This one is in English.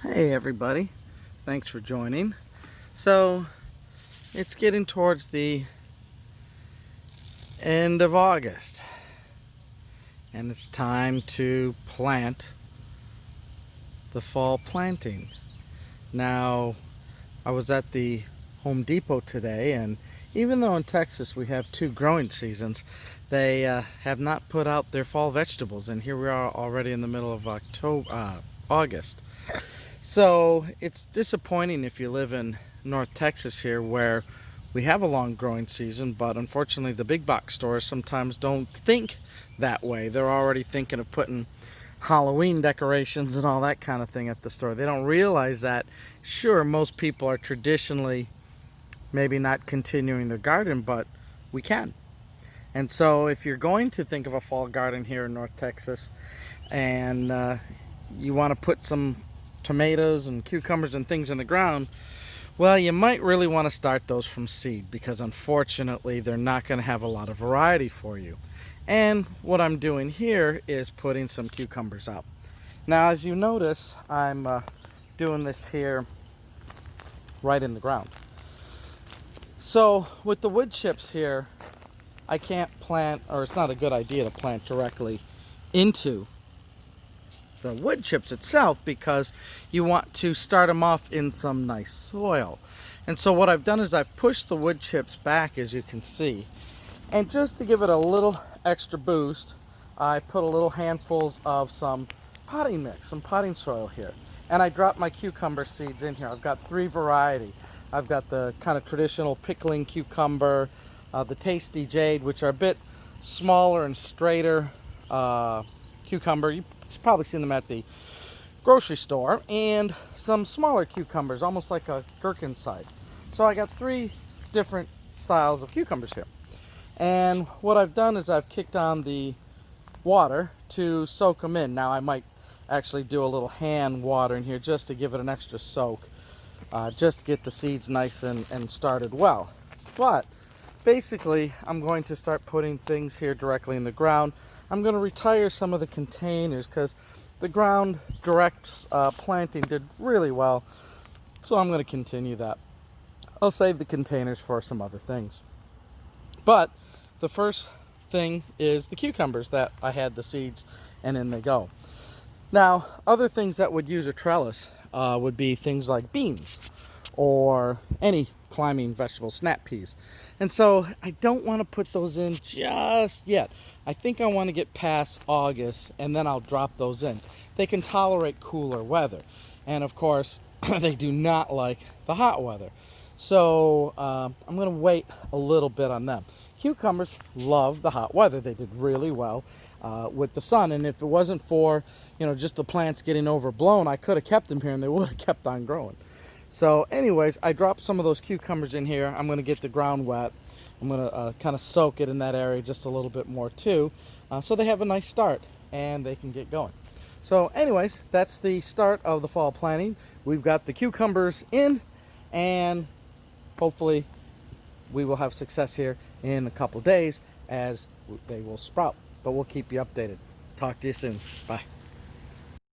Hey everybody, thanks for joining. So it's getting towards the end of August and it's time to plant the fall planting. Now I was at the Home Depot today, and even though in Texas we have two growing seasons, they have not put out their fall vegetables, and here we are already in the middle of August. So it's disappointing if you live in North Texas here, where we have a long growing season, but unfortunately the big box stores sometimes don't think that way. They're already thinking of putting Halloween decorations and all that kind of thing at the store. They don't realize that, sure, most people are traditionally maybe not continuing their garden, but we can. And so if you're going to think of a fall garden here in North Texas, and you want to put some tomatoes and cucumbers and things in the ground, well, you might really want to start those from seed, because unfortunately they're not going to have a lot of variety for you. And what I'm doing here is putting some cucumbers out. Now, as you notice, I'm doing this here right in the ground. So with the wood chips here, I can't plant, or it's not a good idea to plant directly into the wood chips itself, because you want to start them off in some nice soil. And so what I've done is I've pushed the wood chips back, as you can see, and just to give it a little extra boost, I put a little handfuls of some potting mix, some potting soil here, and I dropped my cucumber seeds in here. I've got three variety. I've got the kind of traditional pickling cucumber, the Tasty Jade, which are a bit smaller and straighter cucumber. You've probably seen them at the grocery store, and some smaller cucumbers, almost like a gherkin size. So I got three different styles of cucumbers here. And what I've done is I've kicked on the water to soak them in. Now I might actually do a little hand water in here just to give it an extra soak, just to get the seeds nice and started well. But basically I'm going to start putting things here directly in the ground. I'm going to retire some of the containers because the ground direct planting did really well, so I'm going to continue that. I'll save the containers for some other things. But the first thing is the cucumbers that I had the seeds, and in they go. Now, other things that would use a trellis would be things like beans or any climbing vegetable, snap peas. And so I don't want to put those in just yet. I think I want to get past August, and then I'll drop those in. They can tolerate cooler weather. And of course, they do not like the hot weather. So I'm going to wait a little bit on them. Cucumbers love the hot weather. They did really well with the sun. And if it wasn't for, just the plants getting overblown, I could have kept them here and they would have kept on growing. So anyways, I dropped some of those cucumbers in here. I'm going to get the ground wet. I'm going to kind of soak it in that area just a little bit more too, so they have a nice start and they can get going. So anyways, that's the start of the fall planting. We've got the cucumbers in, and hopefully we will have success here in a couple days as they will sprout. But we'll keep you updated. Talk to you soon. Bye.